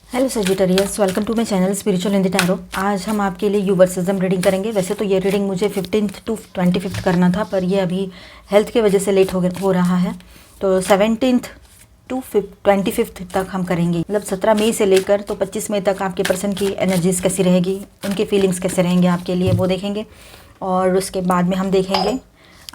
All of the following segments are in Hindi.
Hello Sagittarius, welcome to my channel spiritual in the tarot. आज हम आपके लिए यूवर्सिज्म रीडिंग करेंगे। वैसे तो ये रीडिंग मुझे 15th to 25th करना था, पर ये अभी हेल्थ की वजह से लेट हो रहा है। तो 17th to 25th तक हम करेंगे, मतलब 17 मई से लेकर तो 25 मई तक आपके पर्सन की एनर्जीज कैसी रहेगी, उनके फीलिंग्स कैसे रहेंगे आपके लिए, वो देखेंगे। और उसके बाद में हम देखेंगे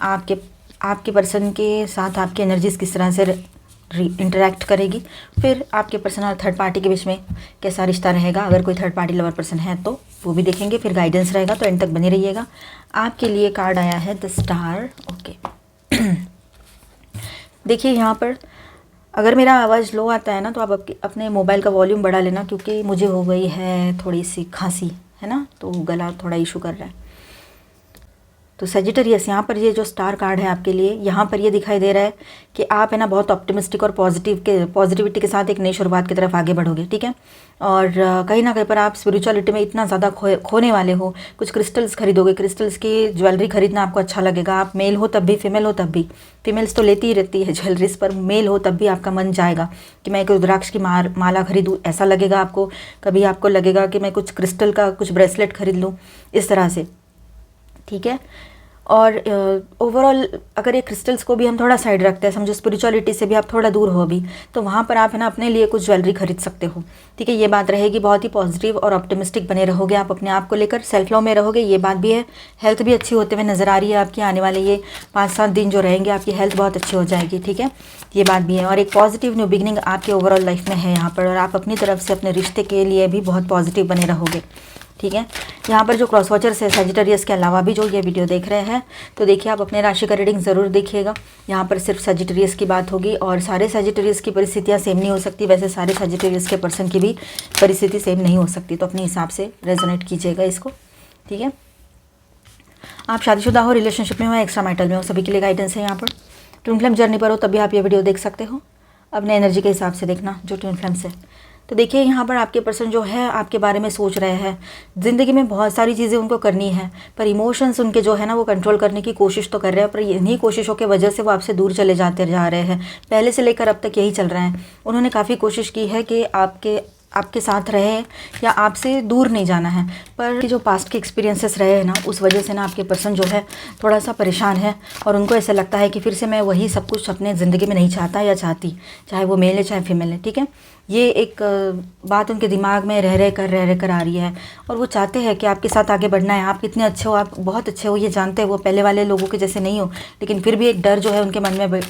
आपके पर्सन के साथ आपकी एनर्जीज किस तरह से इंटरेक्ट करेगी। फिर आपके पर्सन और थर्ड पार्टी के बीच में कैसा रिश्ता रहेगा, अगर कोई थर्ड पार्टी लवर पर्सन है तो वो भी देखेंगे। फिर गाइडेंस रहेगा, तो एंड तक बने रहिएगा। आपके लिए कार्ड आया है द स्टार। ओके देखिए यहाँ पर अगर मेरा आवाज़ लो आता है ना, तो आप अपने मोबाइल का वॉल्यूम बढ़ा लेना, क्योंकि मुझे हो गई है थोड़ी सी खांसी, है ना, तो गला थोड़ा इशू कर रहा है। तो सजिटेरियस, यहाँ पर ये जो स्टार कार्ड है आपके लिए, यहाँ पर ये दिखाई दे रहा है कि आप है ना बहुत ऑप्टिमिस्टिक और पॉजिटिविटी के साथ एक नई शुरुआत की तरफ आगे बढ़ोगे, ठीक है। और कहीं ना कहीं पर आप स्पिरिचुअलिटी में इतना ज़्यादा खोने वाले हो। कुछ क्रिस्टल्स खरीदोगे, क्रिस्टल्स की ज्वेलरी खरीदना आपको अच्छा लगेगा। आप मेल हो तब भी, फीमेल हो तब भी। फीमेल्स तो लेती ही रहती है ज्वेलरीज, पर मेल हो तब भी आपका मन जाएगा कि मैं एक रुद्राक्ष की माला खरीदूँ, ऐसा लगेगा आपको। कभी आपको लगेगा कि मैं कुछ क्रिस्टल का कुछ ब्रेसलेट खरीद लूँ, इस तरह से, ठीक है। और ओवरऑल अगर ये क्रिस्टल्स को भी हम थोड़ा साइड रखते हैं, समझो स्पिरिचुअलिटी से भी आप थोड़ा दूर हो अभी, तो वहाँ पर आप है ना अपने लिए कुछ ज्वेलरी खरीद सकते हो, ठीक है। ये बात रहेगी, बहुत ही पॉजिटिव और ऑप्टिमिस्टिक बने रहोगे आप अपने आप को लेकर, सेल्फ लव में रहोगे, ये बात भी है। हेल्थ भी अच्छी होते हुए नज़र आ रही है आपकी। आने वाले ये 5-7 दिन जो रहेंगे आपकी हेल्थ बहुत अच्छी हो जाएगी, ठीक है, ये बात भी है। और एक पॉजिटिव न्यू बिगनिंग आपके ओवरऑल लाइफ में है यहाँ पर, और आप अपनी तरफ से अपने रिश्ते के लिए भी बहुत पॉजिटिव बने रहोगे, ठीक है। यहाँ पर जो क्रॉस वॉचर्स है सजिटेरियस के अलावा भी जो ये वीडियो देख रहे हैं, तो देखिए आप अपने राशि का रीडिंग ज़रूर देखिएगा। यहाँ पर सिर्फ सजिटेरियस की बात होगी, और सारे सजिटेरियस की परिस्थितियाँ सेम नहीं हो सकती। वैसे सारे सजिटेरियस के पर्सन की भी परिस्थिति सेम नहीं हो सकती, तो अपने हिसाब से रेजोनेट कीजिएगा इसको, ठीक है। आप शादीशुदा हो, रिलेशनशिप में हो, एक्स्ट्रा मैरिटल में हो, सभी के लिए गाइडेंस है यहाँ पर। ट्विन फ्लेम जर्नी पर हो तब भी आप ये वीडियो देख सकते हो। अपने एनर्जी के हिसाब से देखना जो ट्विन फ्लेम्स है। तो देखिए यहाँ पर आपके पर्सन जो है आपके बारे में सोच रहे हैं। ज़िंदगी में बहुत सारी चीज़ें उनको करनी है, पर इमोशंस उनके जो है ना वो कंट्रोल करने की कोशिश तो कर रहे हैं, पर इन्हीं कोशिशों के वजह से वो आपसे दूर चले जाते जा रहे हैं। पहले से लेकर अब तक यही चल रहा है। उन्होंने काफ़ी कोशिश की है कि आपके साथ रहे या आपसे दूर नहीं जाना है, पर जो पास्ट के एक्सपीरियंसेस रहे हैं ना, उस वजह से ना आपके पर्सन जो है थोड़ा सा परेशान है, और उनको ऐसा लगता है कि फिर से मैं वही सब कुछ अपने ज़िंदगी में नहीं चाहता या चाहती, चाहे वो मेल है चाहे फीमेल है, ठीक है। ये एक बात उनके दिमाग में रह कर आ रही है, और वो चाहते हैं कि आपके साथ आगे बढ़ना है। आप कितने अच्छे हो, आप बहुत अच्छे हो, ये जानते हैं वो, पहले वाले लोगों के जैसे नहीं हो, लेकिन फिर भी एक डर जो है उनके मन में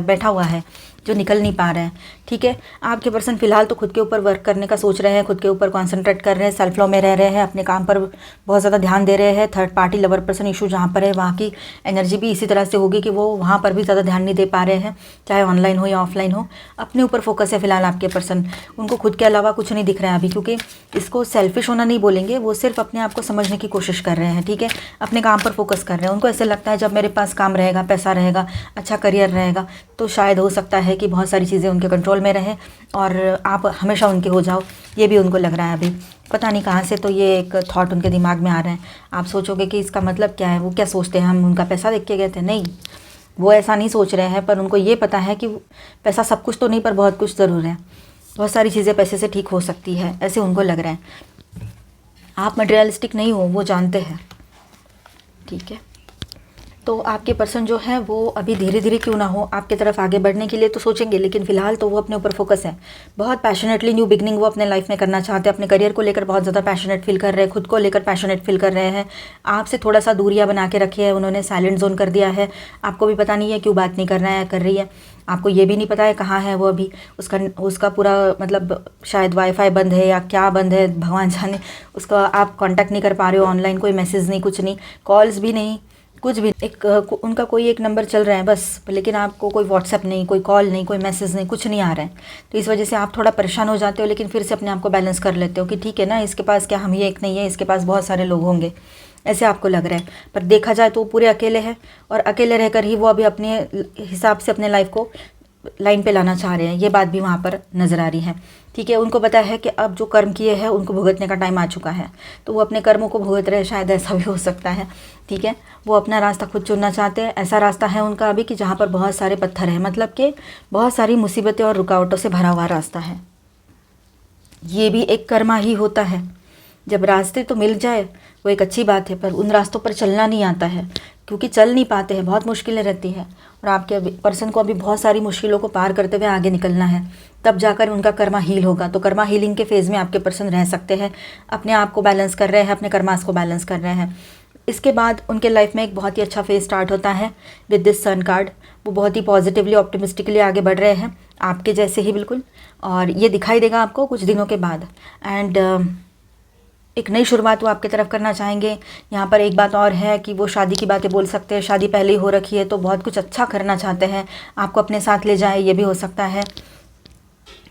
बैठा हुआ है, जो निकल नहीं पा रहे हैं, ठीक है। आपके पर्सन फिलहाल तो खुद के ऊपर वर्क करने का सोच रहे हैं, खुद के ऊपर कॉन्सेंट्रेट कर रहे हैं, सेल्फ लव में रह रहे हैं, अपने काम पर बहुत ज़्यादा ध्यान दे रहे हैं। Third party lover person issue जहाँ पर है, वहाँ की एनर्जी भी इसी तरह से होगी कि वो वहाँ पर भी ज़्यादा ध्यान नहीं दे पा रहे हैं, चाहे ऑनलाइन हो या ऑफलाइन हो। अपने ऊपर फोकस है फिलहाल आपके पर्सन, उनको खुद के अलावा कुछ नहीं दिख रहा है अभी, क्योंकि इसको सेल्फिश होना नहीं बोलेंगे, वो सिर्फ अपने आप को समझने की कोशिश कर रहे हैं, ठीक है। अपने काम पर फोकस कर रहे हैं। उनको ऐसा लगता है जब मेरे पास काम रहेगा, पैसा रहेगा, अच्छा करियर रहेगा, तो शायद हो सकता है कि बहुत सारी चीज़ें उनके कंट्रोल में रहें और आप हमेशा उनके हो जाओ, ये भी उनको लग रहा है अभी। पता नहीं कहाँ से तो ये एक थॉट उनके दिमाग में आ रहे हैं। आप सोचोगे कि इसका मतलब क्या है, वो क्या सोचते हैं, हम उनका पैसा देख के गए थे, नहीं, वो ऐसा नहीं सोच रहे हैं। पर उनको ये पता है कि पैसा सब कुछ तो नहीं, पर बहुत कुछ ज़रूर है। बहुत सारी चीज़ें पैसे से ठीक हो सकती है, ऐसे उनको लग रहा है। आप मटेरियलिस्टिक नहीं हो, वो जानते हैं, ठीक है। तो आपके पर्सन जो है वो अभी धीरे धीरे क्यों ना हो आपके तरफ आगे बढ़ने के लिए तो सोचेंगे, लेकिन फिलहाल तो वो अपने ऊपर फोकस है। बहुत पैशनेटली न्यू बिगनिंग वो अपने लाइफ में करना चाहते हैं। अपने करियर को लेकर बहुत ज़्यादा पैशनेट फील कर रहे हैं, खुद को लेकर पैशनेट फील कर रहे हैं। आपसे थोड़ा सा दूरियाँ बना के रखी है उन्होंने, साइलेंट जोन कर दिया है। आपको भी पता नहीं है क्यों बात नहीं कर रहा है, कर रही है, आपको ये भी नहीं पता है कहाँ है वो अभी। उसका पूरा मतलब शायद वाईफाई बंद है या क्या बंद है, भगवान जाने। उसका आप कांटेक्ट नहीं कर पा रहे हो, ऑनलाइन कोई मैसेज नहीं, कुछ नहीं, कॉल्स भी नहीं, कुछ भी। उनका कोई एक नंबर चल रहा है बस, लेकिन आपको कोई व्हाट्सएप नहीं, कोई कॉल नहीं, कोई मैसेज नहीं, कुछ नहीं आ रहा है। तो इस वजह से आप थोड़ा परेशान हो जाते हो, लेकिन फिर से अपने आप को बैलेंस कर लेते हो कि ठीक है ना, इसके पास क्या हम ही एक नहीं है, इसके पास बहुत सारे लोग होंगे, ऐसे आपको लग रहा है। पर देखा जाए तो वो पूरे अकेले हैं, और अकेले रहकर ही वो अभी अपने हिसाब से अपने लाइफ को लाइन पे लाना चाह रहे हैं, ये बात भी वहाँ पर नज़र आ रही है, ठीक है। उनको पता है कि अब जो कर्म किए हैं उनको भुगतने का टाइम आ चुका है, तो वो अपने कर्मों को भुगत रहे हैं, शायद ऐसा भी हो सकता है, ठीक है। वो अपना रास्ता खुद चुनना चाहते हैं। ऐसा रास्ता है उनका अभी कि जहाँ पर बहुत सारे पत्थर हैं, मतलब कि बहुत सारी मुसीबतें और रुकावटों से भरा हुआ रास्ता है, ये भी एक कर्मा ही होता है। जब रास्ते तो मिल जाए वो एक अच्छी बात है, पर उन रास्तों पर चलना नहीं आता है, क्योंकि चल नहीं पाते हैं, बहुत मुश्किलें रहती हैं और आपके पर्सन को अभी बहुत सारी मुश्किलों को पार करते हुए आगे निकलना है, तब जाकर उनका कर्मा हील होगा। तो कर्मा हीलिंग के फेज़ में आपके पर्सन रह सकते हैं, अपने आप को बैलेंस कर रहे हैं, अपने कर्मास को बैलेंस कर रहे हैं। इसके बाद उनके लाइफ में एक बहुत ही अच्छा फेज स्टार्ट होता है विद दिस सन कार्ड। वो बहुत ही पॉजिटिवली ऑप्टिमिस्टिकली आगे बढ़ रहे हैं, आपके जैसे ही बिल्कुल, और ये दिखाई देगा आपको कुछ दिनों के बाद। एंड एक नई शुरुआत वो आपकी तरफ करना चाहेंगे। यहाँ पर एक बात और है कि वो शादी की बातें बोल सकते हैं, शादी पहले ही हो रखी है तो बहुत कुछ अच्छा करना चाहते हैं, आपको अपने साथ ले जाए, ये भी हो सकता है।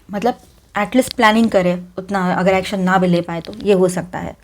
मतलब एटलीस्ट प्लानिंग करें उतना, अगर एक्शन ना भी ले पाए तो ये हो सकता है,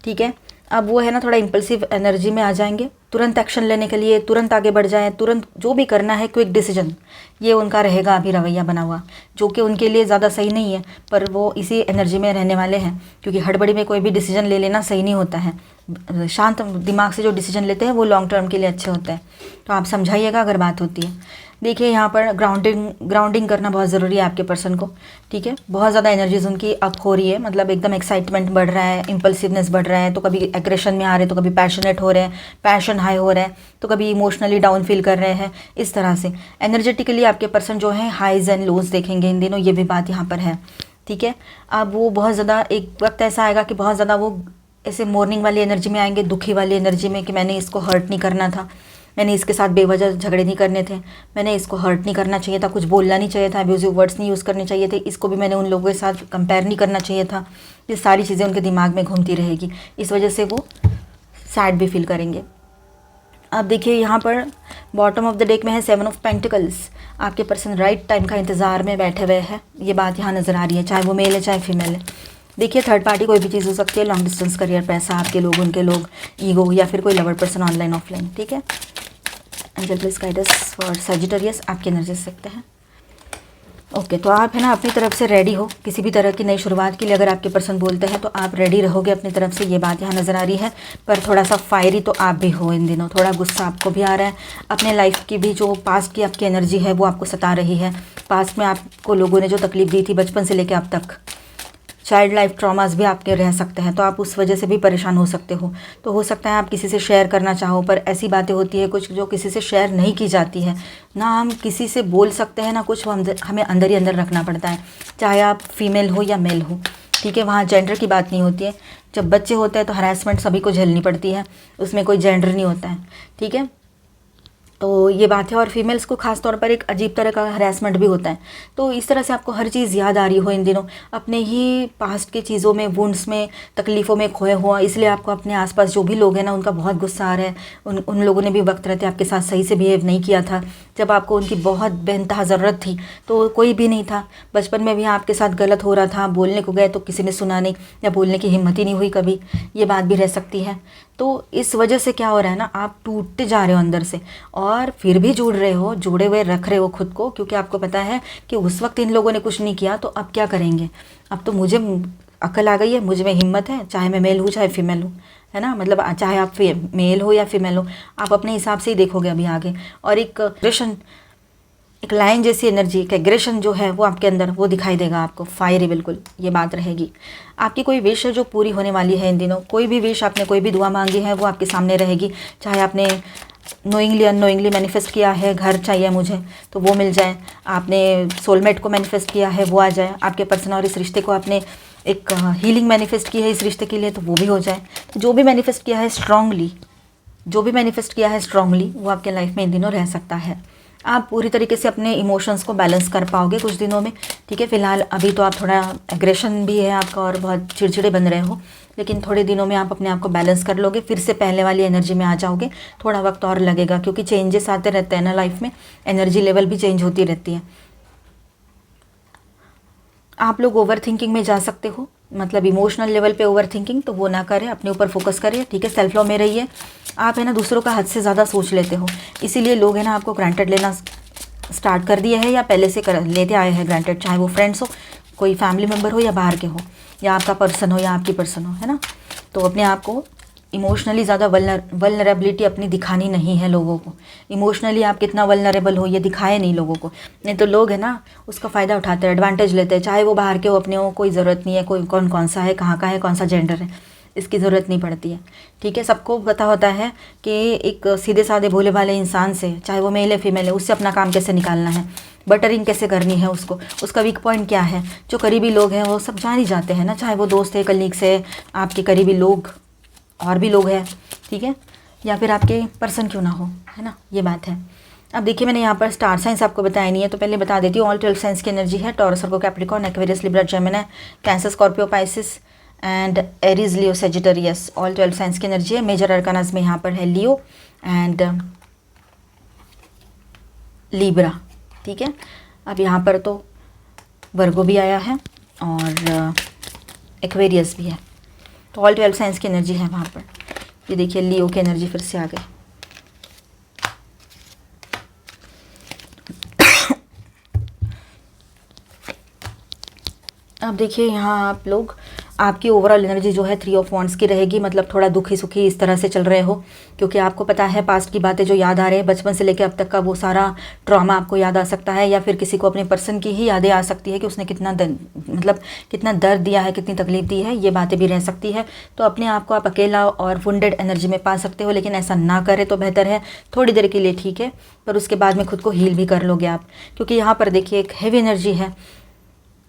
ठीक है। अब वो है ना थोड़ा इम्पल्सिव एनर्जी में आ जाएंगे, तुरंत एक्शन लेने के लिए, तुरंत आगे बढ़ जाएं, तुरंत जो भी करना है क्विक डिसीजन, ये उनका रहेगा अभी रवैया बना हुआ, जो कि उनके लिए ज़्यादा सही नहीं है, पर वो इसी एनर्जी में रहने वाले हैं। क्योंकि हड़बड़ी में कोई भी डिसीजन ले लेना सही नहीं होता है। शांत दिमाग से जो डिसीजन लेते हैं वो लॉन्ग टर्म के लिए अच्छे होते हैं। तो आप समझाइएगा अगर बात होती है। देखिए यहाँ पर ग्राउंडिंग करना बहुत ज़रूरी है आपके पर्सन को, ठीक है। बहुत ज़्यादा एनर्जीज उनकी अप हो रही है, मतलब एकदम एक्साइटमेंट बढ़ रहा है, इम्पल्सिवनेस बढ़ रहा है, तो कभी एग्रेशन में आ रहे हैं, तो कभी पैशनेट हो रहे हैं, पैशन हाई हो रहा है, तो कभी इमोशनली डाउन फील कर रहे हैं। इस तरह से एनर्जेटिकली आपके पर्सन जो है हाईज एंड लोज देखेंगे इन दिनों, ये भी बात यहाँ पर है, ठीक है। अब वो बहुत ज़्यादा एक वक्त ऐसा आएगा कि बहुत ज़्यादा वो ऐसे मॉर्निंग वाली एनर्जी में आएंगे, दुखी वाली एनर्जी में, कि मैंने इसको हर्ट नहीं करना था, मैंने इसके साथ बेवजह झगड़े नहीं करने थे, मैंने इसको हर्ट नहीं करना चाहिए था, कुछ बोलना नहीं चाहिए था, अब्यूजिव वर्ड्स नहीं यूज़ करने चाहिए थे, इसको भी मैंने उन लोगों के साथ कंपेयर नहीं करना चाहिए था। ये सारी चीज़ें उनके दिमाग में घूमती रहेगी, इस वजह से वो सैड भी फील करेंगे। अब देखिए यहाँ पर बॉटम ऑफ द डेक में है 7 ऑफ पेंटिकल्स। आपके पर्सन राइट टाइम का इंतज़ार में बैठे हुए हैं, ये बात यहाँ नज़र आ रही है, चाहे वो मेल है चाहे फीमेल है। देखिए थर्ड पार्टी कोई भी चीज़ हो सकती है, लॉन्ग डिस्टेंस, करियर, पैसा, आपके लोग, उनके लोग, ईगो, या फिर कोई लवर पर्सन ऑनलाइन ऑफलाइन, ठीक है। Angel please guide us for Sagittarius, आपकी एनर्जी से सकते हैं। ओके, तो आप है ना अपनी तरफ से रेडी हो किसी भी तरह की नई शुरुआत के लिए। अगर आपके पर्सन बोलते हैं तो आप रेडी रहोगे अपनी तरफ से, ये बात यहाँ नज़र आ रही है। पर थोड़ा सा फायरी तो आप भी हो इन दिनों, थोड़ा गुस्सा आपको भी आ रहा है। अपने लाइफ की भी जो पास्ट की आपकी एनर्जी है वो आपको सता रही है। पास्ट में आपको लोगों ने जो तकलीफ दी थी बचपन से लेकर अब तक, चाइल्ड लाइफ ट्रॉमास भी आपके रह सकते हैं, तो आप उस वजह से भी परेशान हो सकते हो। तो हो सकता है आप किसी से शेयर करना चाहो, पर ऐसी बातें होती है कुछ जो किसी से शेयर नहीं की जाती है ना। हम किसी से बोल सकते हैं ना कुछ, वो हमें अंदर ही अंदर रखना पड़ता है, चाहे आप फीमेल हो या मेल हो, ठीक है। वहाँ जेंडर की बात नहीं होती है। जब बच्चे होते हैं तो हरासमेंट सभी को झेलनी पड़ती है, उसमें कोई जेंडर नहीं होता है, ठीक है। तो ये बात है। और फीमेल्स को खास तौर पर एक अजीब तरह का हरासमेंट भी होता है। तो इस तरह से आपको हर चीज़ याद आ रही हो इन दिनों, अपने ही पास्ट की चीज़ों में, वुंड्स में, तकलीफ़ों में खोए हुआ, इसलिए आपको अपने आसपास जो भी लोग हैं ना उनका बहुत गुस्सा आ रहा है। उन लोगों ने भी वक्त रहते आपके साथ सही से बिहेव नहीं किया था, जब आपको उनकी बहुत बेनतहा ज़रूरत थी तो कोई भी नहीं था। बचपन में भी आपके साथ गलत हो रहा था, बोलने को गए तो किसी ने सुना नहीं, या बोलने की हिम्मत ही नहीं हुई कभी, ये बात भी रह सकती है। तो इस वजह से क्या हो रहा है ना, आप टूटते जा रहे हो अंदर से, और फिर भी जुड़ रहे हो, जुड़े हुए रख रहे हो खुद को, क्योंकि आपको पता है कि उस वक्त इन लोगों ने कुछ नहीं किया तो अब क्या करेंगे। अब तो मुझे अकल आ गई है, मुझ में हिम्मत है, चाहे मैं मेल हूँ चाहे फीमेल हूँ, है ना। मतलब चाहे आप मेल हो या फीमेल हो, आप अपने हिसाब से ही देखोगे अभी आगे। और एक लाइन जैसी एनर्जी, एक एग्रेशन जो है वो आपके अंदर वो दिखाई देगा आपको, फायरी बिल्कुल, ये बात रहेगी। आपकी कोई विश है जो पूरी होने वाली है इन दिनों, कोई भी विश, आपने कोई भी दुआ मांगी है वो आपके सामने रहेगी। चाहे आपने नोइंगली अननोइंगली मैनिफेस्ट किया है, घर चाहिए मुझे तो वो मिल जाए, आपने सोलमेट को मैनिफेस्ट किया है वो आ जाए आपके पर्सन, और इस रिश्ते को आपने एक हीलिंग मैनिफेस्ट की है इस रिश्ते के लिए तो वो भी हो जाए। तो जो भी मैनिफेस्ट किया है स्ट्रांगली, वो आपके लाइफ में इन दिनों रह सकता है। आप पूरी तरीके से अपने इमोशंस को बैलेंस कर पाओगे कुछ दिनों में, ठीक है। फिलहाल अभी तो आप थोड़ा एग्रेशन भी है आपका और बहुत चिड़चिड़े बन रहे हो, लेकिन थोड़े दिनों में आप अपने आप को बैलेंस कर लोगे, फिर से पहले वाली एनर्जी में आ जाओगे। थोड़ा वक्त और लगेगा, क्योंकि चेंजेस आते रहते हैं ना लाइफ में, एनर्जी लेवल भी चेंज होती रहती है। आप लोग ओवर थिंकिंग में जा सकते हो, मतलब इमोशनल लेवल पे ओवर थिंकिंग, तो वो ना करें, अपने ऊपर फोकस करिए, ठीक है। सेल्फ लव में रहिए। आप है ना दूसरों का हद से ज़्यादा सोच लेते हो, इसीलिए लोग है ना आपको ग्रांटेड लेना स्टार्ट कर दिए है, या पहले से लेते आए हैं ग्रांटेड, चाहे वो फ्रेंड्स हो, कोई फैमिली मेम्बर हो, या बाहर के हो, या आपका पर्सन हो या आपकी पर्सन हो, है ना। तो अपने आप को इमोशनली ज़्यादा वल्नरेबिलिटी अपनी दिखानी नहीं है लोगों को। इमोशनली आप कितना वल्नरेबल हो ये दिखाए नहीं लोगों को, नहीं तो लोग है ना उसका फ़ायदा उठाते हैं, एडवांटेज लेते हैं, चाहे वो बाहर के हो अपने हो, कोई ज़रूरत नहीं है कोई कौन सा है, कहाँ का है, कौन सा जेंडर है, इसकी ज़रूरत नहीं पड़ती है। ठीक है, सबको पता होता है कि एक सीधे साधे भोले भाले इंसान से, चाहे वो मेल है फीमेल है, उससे अपना काम कैसे निकालना है, बटरिंग कैसे करनी है उसको, उसका वीक पॉइंट क्या है। जो करीबी लोग हैं वो सब जान ही जाते हैं ना, चाहे वो दोस्त है, कलीग्स है, आपके करीबी लोग और भी लोग हैं, ठीक है, या फिर आपके पर्सन क्यों ना हो, है ना, ये बात है। अब देखिए मैंने यहाँ पर स्टार साइंस आपको बताया नहीं है, तो पहले बता देती हूँ। ऑल 12 साइंस की एनर्जी है taurus, Virgo, Capricorn, Aquarius, Libra, Gemini, cancer, Scorpio, Pisces and Aries, Leo, Sagittarius. All 12 science की एनर्जी है। मेजर अरकानाज में यहाँ पर है लियो एंड लिब्रा, ठीक है। अब यहाँ पर तो वर्गो भी आया है और एक्वेरियस भी है, तो ऑल 12 साइंस की एनर्जी है वहाँ पर। ये देखिए लियो की एनर्जी फिर से आ गई। अब देखिए यहाँ आप लोग, आपकी ओवरऑल एनर्जी जो है 3 ऑफ वांड्स की रहेगी, मतलब थोड़ा दुखी सुखी इस तरह से चल रहे हो, क्योंकि आपको पता है पास्ट की बातें जो याद आ रहे हैं, बचपन से लेकर अब तक का वो सारा ट्रॉमा आपको याद आ सकता है, या फिर किसी को अपने पर्सन की ही यादें आ सकती है कि उसने कितना कितना दर्द दिया है, कितनी तकलीफ दी है, ये बातें भी रह सकती है। तो अपने आप को आप अकेला और वुंडेड एनर्जी में पा सकते हो, लेकिन ऐसा ना करें तो बेहतर है, थोड़ी देर के लिए ठीक है, पर उसके बाद में खुद को हील भी कर लोगे आप। क्योंकि यहाँ पर देखिए एक हैवी एनर्जी है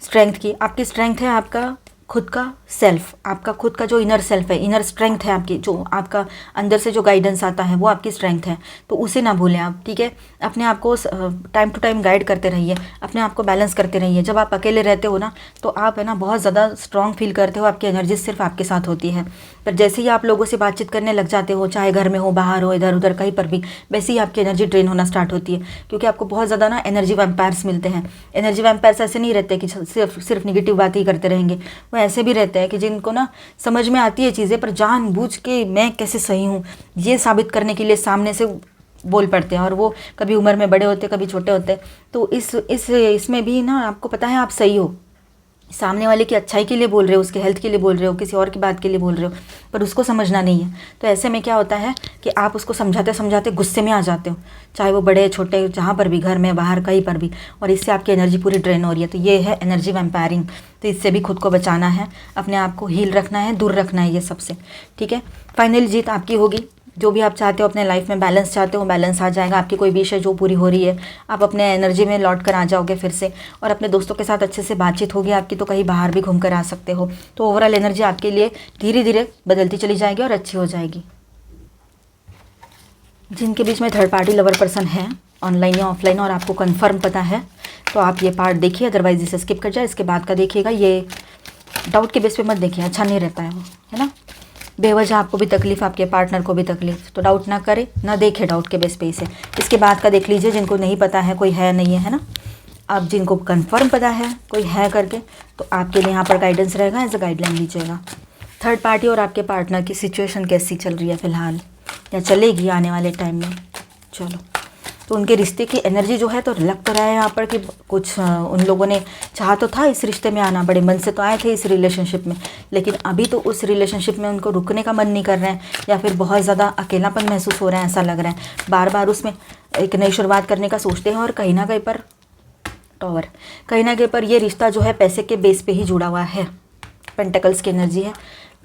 स्ट्रेंथ की। आपकी स्ट्रेंथ है आपका खुद का सेल्फ, आपका खुद का जो इनर सेल्फ है, इनर स्ट्रेंथ है आपकी, जो आपका अंदर से जो गाइडेंस आता है वो आपकी स्ट्रेंथ है, तो उसे ना भूलें आप, ठीक है। अपने आप को टाइम टू टाइम गाइड करते रहिए, अपने आप को बैलेंस करते रहिए। जब आप अकेले रहते हो ना तो आप है ना बहुत ज़्यादा स्ट्रॉन्ग फील करते हो, आपकी एनर्जी सिर्फ आपके साथ होती है, पर जैसे ही आप लोगों से बातचीत करने लग जाते हो, चाहे घर में हो, बाहर हो, इधर उधर कहीं पर भी, वैसे ही आपकी एनर्जी ड्रेन होना स्टार्ट होती है, क्योंकि आपको बहुत ज़्यादा ना एनर्जी वैम्पायर्स मिलते हैं। एनर्जी वैम्पायर्स ऐसे नहीं रहते कि सिर्फ निगेटिव बात ही करते रहेंगे, वो ऐसे भी रहते हैं कि जिनको ना समझ में आती है चीज़ें, पर जानबूझ के मैं कैसे सही हूँ ये साबित करने के लिए सामने से बोल पड़ते हैं, और वो कभी उम्र में बड़े होते कभी छोटे होते। तो इसमें भी ना आपको पता है आप सही हो, सामने वाले की अच्छाई के लिए बोल रहे हो, उसके हेल्थ के लिए बोल रहे हो, किसी और की बात के लिए बोल रहे हो, पर उसको समझना नहीं है। तो ऐसे में क्या होता है कि आप उसको समझाते समझाते गुस्से में आ जाते हो, चाहे वो बड़े छोटे जहाँ पर भी, घर में बाहर कहीं पर भी, और इससे आपकी एनर्जी पूरी ड्रेन हो रही है। तो ये है एनर्जी वैम्पायरिंग, तो इससे भी खुद को बचाना है, अपने आप को हील रखना है, दूर रखना है ये सबसे, ठीक है। फाइनल जीत आपकी होगी। जो भी आप चाहते हो अपने लाइफ में, बैलेंस चाहते हो, बैलेंस आ जाएगा। आपकी कोई विश है जो पूरी हो रही है, आप अपने एनर्जी में लौट कर आ जाओगे फिर से, और अपने दोस्तों के साथ अच्छे से बातचीत होगी आपकी, तो कहीं बाहर भी घूम कर आ सकते हो। तो ओवरऑल एनर्जी आपके लिए धीरे धीरे बदलती चली जाएगी और अच्छी हो जाएगी। जिनके बीच में थर्ड पार्टी लवर पर्सन है, ऑनलाइन या ऑफलाइन, और आपको कन्फर्म पता है, तो आप ये पार्ट देखिए, अदरवाइज इसे स्किप कर जाए, इसके बाद का देखिएगा। ये डाउट के बेस पे मत देखिए, अच्छा नहीं रहता है वो, है ना। बेवजह आपको भी तकलीफ़, आपके पार्टनर को भी तकलीफ, तो डाउट ना करे, ना देखे डाउट के बेस पे इसे। इसके बाद का देख लीजिए, जिनको नहीं पता है कोई है नहीं है ना। अब जिनको कंफर्म पता है कोई है करके, तो आपके लिए यहाँ पर गाइडेंस रहेगा, एज अ गाइडलाइन लीजिएगा। थर्ड पार्टी और आपके पार्टनर की सिचुएशन कैसी चल रही है फ़िलहाल, या चलेगी आने वाले टाइम में। चलो, तो उनके रिश्ते की एनर्जी जो है, तो लग तो रहा है यहाँ पर कि कुछ उन लोगों ने चाहा तो था इस रिश्ते में आना, बड़े मन से तो आए थे इस रिलेशनशिप में, लेकिन अभी तो उस रिलेशनशिप में उनको रुकने का मन नहीं कर रहे हैं, या फिर बहुत ज़्यादा अकेलापन महसूस हो रहा है, ऐसा लग रहा है। बार बार उसमें एक नई शुरुआत करने का सोचते हैं, और कहीं ना कहीं पर टॉवर, कहीं ना कहीं पर ये रिश्ता जो है पैसे के बेस पे ही जुड़ा हुआ है। पेंटिकल्स की एनर्जी है,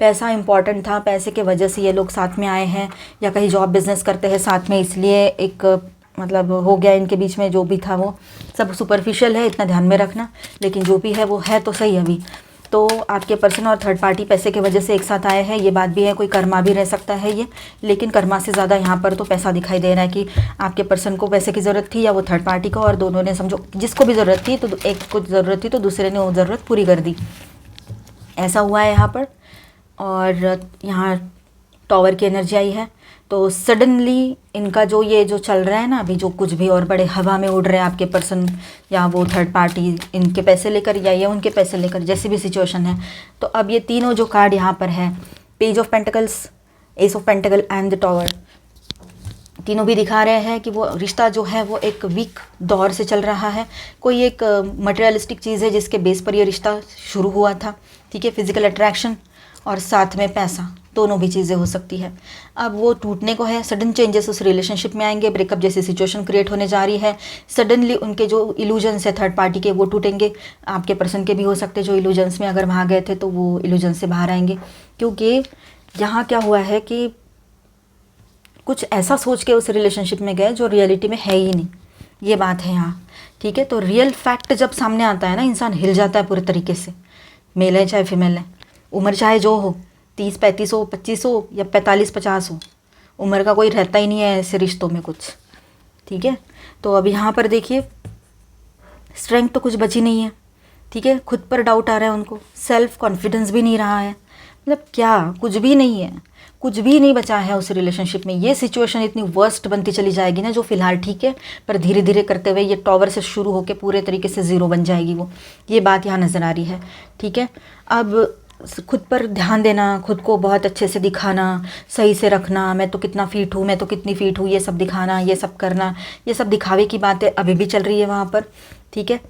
पैसा इंपॉर्टेंट था, पैसे के वजह से ये लोग साथ में आए हैं, या कहीं जॉब बिजनेस करते हैं साथ में, इसलिए एक मतलब हो गया इनके बीच में। जो भी था वो सब सुपरफिशियल है, इतना ध्यान में रखना, लेकिन जो भी है वो है तो सही अभी। तो आपके पर्सन और थर्ड पार्टी पैसे की वजह से एक साथ आए हैं, ये बात भी है। कोई कर्मा भी रह सकता है ये, लेकिन कर्मा से ज़्यादा यहाँ पर तो पैसा दिखाई दे रहा है कि आपके पर्सन को पैसे की ज़रूरत थी, या वो थर्ड पार्टी को, और दोनों ने समझो जिसको भी ज़रूरत थी, तो एक को ज़रूरत थी तो दूसरे ने वो ज़रूरत पूरी कर दी, ऐसा हुआ है यहाँ पर। और यहाँ टॉवर की एनर्जी आई है, तो सडनली इनका जो चल रहा है ना अभी, जो कुछ भी, और बड़े हवा में उड़ रहे हैं आपके पर्सन या वो थर्ड पार्टी, इनके पैसे लेकर या ये उनके पैसे लेकर, जैसी भी सिचुएशन है। तो अब ये तीनों जो कार्ड यहाँ पर है, page of pentacles, S of pentacle and the tower, तीनों भी दिखा रहे हैं कि वो रिश्ता जो है वो एक वीक दौर से चल रहा है। कोई एक मटेरियलिस्टिक चीज़ है जिसके बेस पर ये रिश्ता शुरू हुआ था, ठीक है, फिजिकल अट्रैक्शन और साथ में पैसा, दोनों भी चीज़ें हो सकती है। अब वो टूटने को है, सडन चेंजेस उस रिलेशनशिप में आएंगे, ब्रेकअप जैसी सिचुएशन क्रिएट होने जा रही है। सडनली उनके जो इल्यूजन्स है थर्ड पार्टी के वो टूटेंगे, आपके पर्सन के भी हो सकते हैं जो इल्यूजन्स में अगर वहाँ गए थे तो वो इल्यूजन से बाहर आएंगे। क्योंकि यहाँ क्या हुआ है कि कुछ ऐसा सोच के उस रिलेशनशिप में गए जो रियलिटी में है ही नहीं, ये बात है यहाँ। ठीक है, तो रियल फैक्ट जब सामने आता है ना, इंसान हिल जाता है पूरे तरीके से। मेल है चाहे फीमेल है, उम्र चाहे जो हो, 30-35 हो, 25 हो या 45-50 हो, उम्र का कोई रहता ही नहीं है ऐसे रिश्तों में कुछ। ठीक है, तो अब यहाँ पर देखिए स्ट्रेंथ तो कुछ बची नहीं है। ठीक है, खुद पर डाउट आ रहा है उनको, सेल्फ कॉन्फिडेंस भी नहीं रहा है, मतलब क्या कुछ भी नहीं है, कुछ भी नहीं बचा है उस रिलेशनशिप में। ये सिचुएशन इतनी वर्स्ट बनती चली जाएगी ना, जो फिलहाल ठीक है पर धीरे धीरे करते हुए ये टॉवर से शुरू होकर पूरे तरीके से ज़ीरो बन जाएगी वो, ये बात यहाँ नज़र आ रही है। ठीक है, अब खुद पर ध्यान देना, खुद को बहुत अच्छे से दिखाना, सही से रखना, मैं तो कितना फीट हूँ, मैं तो कितनी फीट हूँ, ये सब दिखाना, ये सब करना, ये सब दिखावे की बातें अभी भी चल रही है वहाँ पर। ठीक है,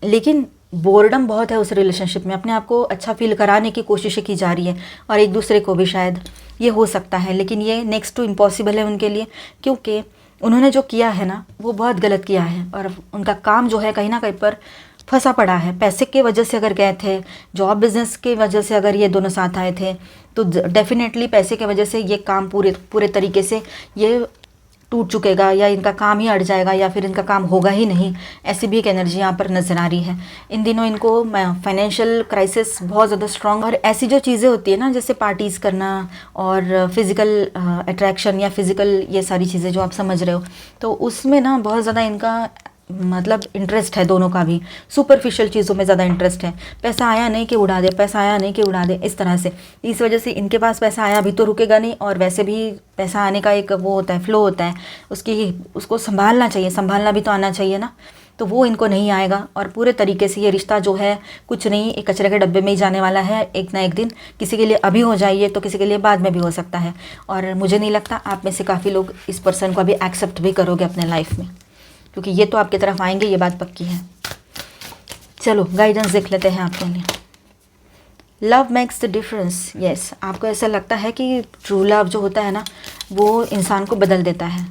लेकिन बोर्डम बहुत है उस रिलेशनशिप में, अपने आप को अच्छा फील कराने की कोशिशें की जा रही है और एक दूसरे को भी शायद ये हो सकता है, लेकिन ये नेक्स्ट टू इम्पॉसिबल है उनके लिए, क्योंकि उन्होंने जो किया है ना वो बहुत गलत किया है और उनका काम जो है कहीं ना कहीं पर फंसा पड़ा है। पैसे के वजह से अगर गए थे, जॉब बिजनेस के वजह से अगर ये दोनों साथ आए थे, तो डेफिनेटली पैसे के वजह से ये काम पूरे तरीके से ये टूट चुकेगा, या इनका काम ही अड़ जाएगा, या फिर इनका काम होगा ही नहीं। ऐसी भी एक एनर्जी यहाँ पर नज़र आ रही है। इन दिनों इनको फाइनेंशियल क्राइसिस बहुत ज़्यादा स्ट्रॉन्ग, और ऐसी जो चीज़ें होती है ना जैसे पार्टीज़ करना और फिज़िकल अट्रैक्शन या फिज़िकल ये सारी चीज़ें जो आप समझ रहे हो, तो उसमें ना बहुत ज़्यादा इनका मतलब इंटरेस्ट है, दोनों का भी सुपरफिशियल चीज़ों में ज़्यादा इंटरेस्ट है। पैसा आया नहीं कि उड़ा दे, पैसा आया नहीं कि उड़ा दे, इस तरह से। इस वजह से इनके पास पैसा आया अभी तो रुकेगा नहीं, और वैसे भी पैसा आने का एक वो होता है, फ्लो होता है, उसको संभालना चाहिए, संभालना भी तो आना चाहिए ना, तो वो इनको नहीं आएगा। और पूरे तरीके से ये रिश्ता जो है कुछ नहीं, एक कचरे के डब्बे में ही जाने वाला है एक ना एक दिन। किसी के लिए अभी हो जाइए तो किसी के लिए बाद में भी हो सकता है, और मुझे नहीं लगता आप में से काफ़ी लोग इस पर्सन को अभी एक्सेप्ट भी करोगे अपने लाइफ में, क्योंकि ये तो आपकी तरफ आएंगे, ये बात पक्की है। चलो गाइडेंस देख लेते हैं आपके लिए। Love makes the difference. Yes, आपको ऐसा लगता है कि ट्रू लव जो होता है ना वो इंसान को बदल देता है,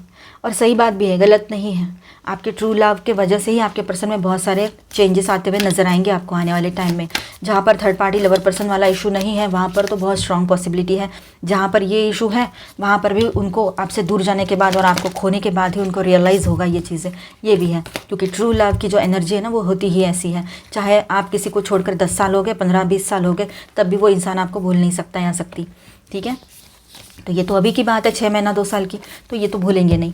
और सही बात भी है, गलत नहीं है। आपके ट्रू लव के वजह से ही आपके पर्सन में बहुत सारे चेंजेस आते हुए नजर आएंगे आपको आने वाले टाइम में। जहाँ पर थर्ड पार्टी लवर पर्सन वाला इशू नहीं है वहाँ पर तो बहुत स्ट्रॉन्ग पॉसिबिलिटी है। जहाँ पर ये इशू है वहाँ पर भी उनको आपसे दूर जाने के बाद और आपको खोने के बाद ही उनको रियलाइज़ होगा ये चीज़ें, ये भी है। क्योंकि ट्रू लव की जो एनर्जी है ना वो होती ही ऐसी है, चाहे आप किसी को छोड़कर 10 साल हो गए, 15-20 साल हो गए, तब भी वो इंसान आपको भूल नहीं सकता या सकती। ठीक है, तो ये तो अभी की बात है, 6 महीना 2 साल की, तो ये तो भूलेंगे नहीं।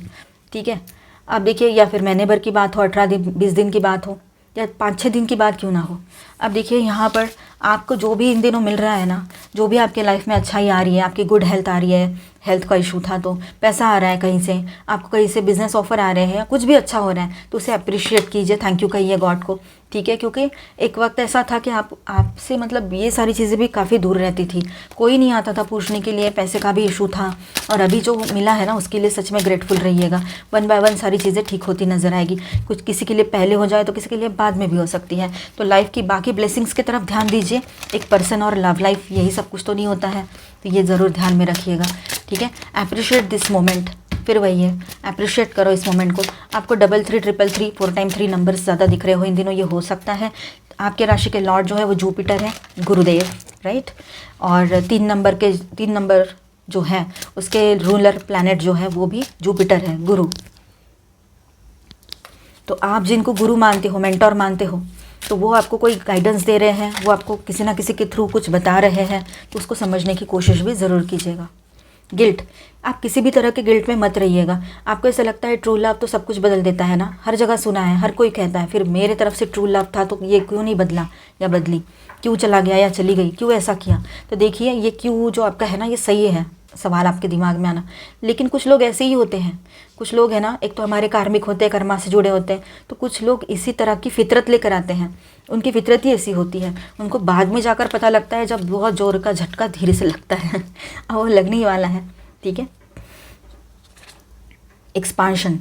ठीक है, अब देखिए, या फिर महीने भर की बात हो, 18 दिन 20 दिन की बात हो, या 5-6 दिन की बात क्यों ना हो। अब देखिए यहाँ पर आपको जो भी इन दिनों मिल रहा है ना, जो भी आपके लाइफ में अच्छाई आ रही है, आपकी गुड हेल्थ आ रही है, हेल्थ का इशू था तो पैसा आ रहा है कहीं से, आपको कहीं से बिजनेस ऑफर आ रहे हैं, कुछ भी अच्छा हो रहा है तो उसे अप्रिशिएट कीजिए, थैंक यू कहिए गॉड को। ठीक है, क्योंकि एक वक्त ऐसा था कि आपसे मतलब ये सारी चीज़ें भी काफ़ी दूर रहती थी, कोई नहीं आता था पूछने के लिए, पैसे का भी इशू था, और अभी जो मिला है ना उसके लिए सच में ग्रेटफुल रहिएगा। 1 बाय 1 सारी चीज़ें ठीक होती नजर आएगी। कुछ किसी के लिए पहले हो जाए तो किसी के लिए बाद में भी हो सकती है। तो लाइफ की बाकी ब्लेसिंग्स की तरफ ध्यान दीजिए, एक पर्सन और लव लाइफ यही सब कुछ तो नहीं होता है, तो ये ज़रूर ध्यान में रखिएगा। ठीक है, अप्रिशिएट दिस मोमेंट, फिर वही है, अप्रिशिएट करो इस मोमेंट को। आपको 3333 4 टाइम 3 नंबर्स ज़्यादा दिख रहे हो इन दिनों, ये हो सकता है आपके राशि के लॉर्ड जो है वो जुपिटर है, गुरुदेव, राइट। और 3 नंबर जो है उसके रूलर प्लैनेट जो है वो भी जुपिटर है, गुरु। तो आप जिनको गुरु मानते हो, मेंटोर मानते हो, तो वो आपको कोई गाइडेंस दे रहे हैं, वो आपको किसी ना किसी के थ्रू कुछ बता रहे हैं, तो उसको समझने की कोशिश भी ज़रूर कीजिएगा। गिल्ट, आप किसी भी तरह के गिल्ट में मत रहिएगा। आपको ऐसा लगता है ट्रू लव तो सब कुछ बदल देता है ना, हर जगह सुना है, हर कोई कहता है, फिर मेरे तरफ से ट्रू लव था तो ये क्यों नहीं बदला या बदली, क्यों चला गया या चली गई, क्यों ऐसा किया। तो देखिए ये क्यों जो आपका है ना ये सही है सवाल आपके दिमाग में आना, लेकिन कुछ लोग ऐसे ही होते हैं। कुछ लोग है ना, एक तो हमारे कार्मिक होते हैं, कर्मा से जुड़े होते हैं, तो कुछ लोग इसी तरह की फितरत लेकर आते हैं, उनकी फितरत ही ऐसी होती है। उनको बाद में जाकर पता लगता है, जब बहुत जोर का झटका धीरे से लगता है और वो लगने ही वाला है। ठीक है, एक्सपांशन,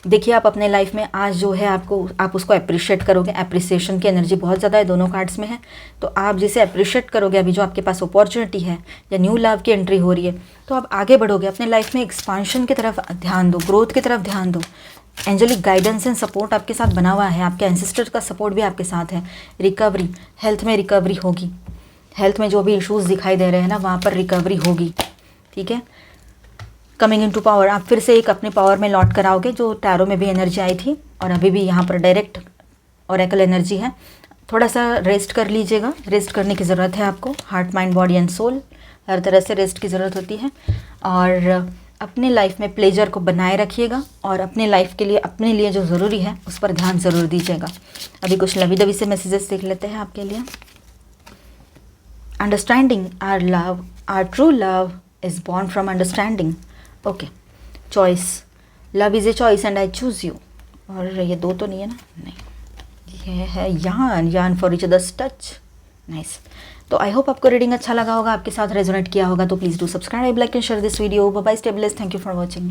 देखिए आप अपने लाइफ में आज जो है आप उसको अप्रिशिएट करोगे। अप्रिसिएशन की एनर्जी बहुत ज़्यादा है, दोनों कार्ड्स में है। तो आप जिसे अप्रिशिएट करोगे, अभी जो आपके पास अपॉर्चुनिटी है या न्यू लव की एंट्री हो रही है, तो आप आगे बढ़ोगे अपने लाइफ में। एक्सपांशन की तरफ ध्यान दो, ग्रोथ की तरफ ध्यान दो। एंजेलिक गाइडेंस एंड सपोर्ट आपके साथ बना हुआ है, आपके एंसेस्टर का सपोर्ट भी आपके साथ है। रिकवरी, हेल्थ में रिकवरी होगी। हेल्थ में जो भी इश्यूज़ दिखाई दे रहे हैं ना, वहाँ पर रिकवरी होगी, ठीक है। कमिंग इन टू पावर, आप फिर से एक अपने पावर में लौट कर आओगे, जो टैरो में भी एनर्जी आई थी और अभी भी यहाँ पर डायरेक्ट ऑरेकल एनर्जी है। थोड़ा सा रेस्ट कर लीजिएगा, रेस्ट करने की ज़रूरत है आपको। Heart, mind, body and soul, हर तरह से रेस्ट की ज़रूरत होती है। और अपने लाइफ में प्लेजर को बनाए रखिएगा और अपने लाइफ के लिए, अपने लिए जो ज़रूरी है उस पर ध्यान ज़रूर दीजिएगा। अभी कुछ लवी दवी से मैसेजेस देख लेते हैं आपके लिए। Understanding our love, our true love is born from understanding. Okay, choice, love is a choice and I choose you. और ये दो तो नहीं है ना, नहीं, ये है यान for each others touch. Nice. तो आई होप आपको रीडिंग अच्छा लगा होगा, आपके साथ रेजोनेट किया होगा। तो please do subscribe, like and share this video. Bye bye, stay blessed, thank you for watching.